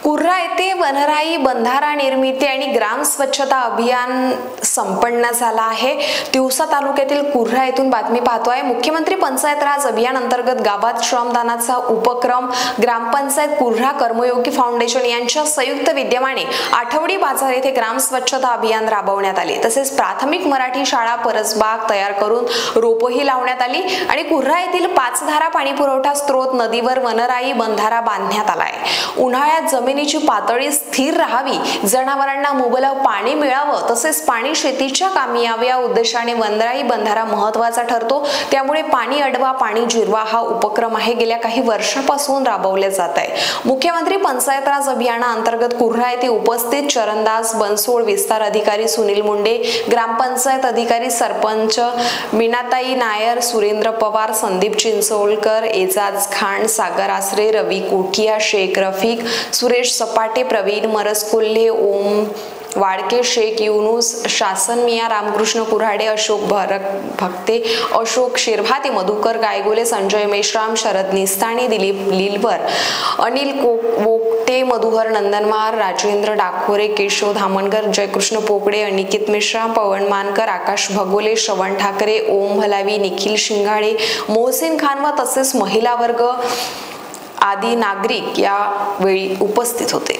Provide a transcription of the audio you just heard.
कुर्रा येथे वनराई बंधारा निर्मिती आणि ग्राम स्वच्छता अभियान संपन्न झाला आहे। तिवसा तालुक्यातील कुर्रा येथून बातमी पाहतोय। मुख्यमंत्री पंचायत राज अभियान अंतर्गत गावात श्रमदानाचा उपक्रम ग्रामपंचायत कुर्रा कर्मयोगी फाउंडेशन यांच्या संयुक्त विद्यमाने आठवडी बाजार येथे ग्राम स्वच्छता अभियान राबवण्यात आले। तसेच प्राथमिक मराठी शाळा परसबाग तयार करून रोपही लावण्यात आली आणि कुर्रा येथील पाचधारा पाणी पुरवठा स्त्रोत नदीवर वनराई बंधारा बांधण्यात आलाय। उन्हाळ्यात जमिनीची पातळी स्थिर राहावी, जनावरांना मुबलक पाणी मिळावं, तसेच पाणी शेतीच्या कामी यावे या उद्देशाने वनराई बंधारा महत्त्वाचा ठरतो। त्यामुळे पाणी अडवा पाणी जिरवा हा उपक्रम आहे गेल्या काही वर्षांपासून राबवले जात आहे। मुख्यमंत्री पंचायत राज अभियानाअंतर्गत कुर्रा येथे उपस्थित चरणदास बनसोड, विस्तार अधिकारी सुनील मुंडे, ग्रामपंचायत अधिकारी सरपंच मीनाताई नायर, सुरेंद्र पवार, संदीप चिंचोलकर, एजाज खान, सागर आसरे, रवी कोठिया, शेख रफिक, सुरेश सपाटे, प्रवीण मरसकोल्हे, ओम वाडके, शेख युनुस, शासन मिया, रामकृष्ण कुऱ्हाडे, अशोक भक्ते, अशोक शिरभाते, मधुकर गायगोले, संजय मेश्राम, शरद निस्ताने, दिलीप लिलवर, अनिल वोकटे, मधुहर नंदनमार, राजेंद्र डाकोरे, केशव धामणकर, जयकृष्ण पोकड़े, अनिकेत मेश्राम, पवन मानकर, आकाश भगोले, श्रवण ठाकरे, ओम भलावी, निखिल शिंगाडे, मोहसिन खान व तसेच महिला वर्ग आदी नागरिक यावेळी उपस्थित होते।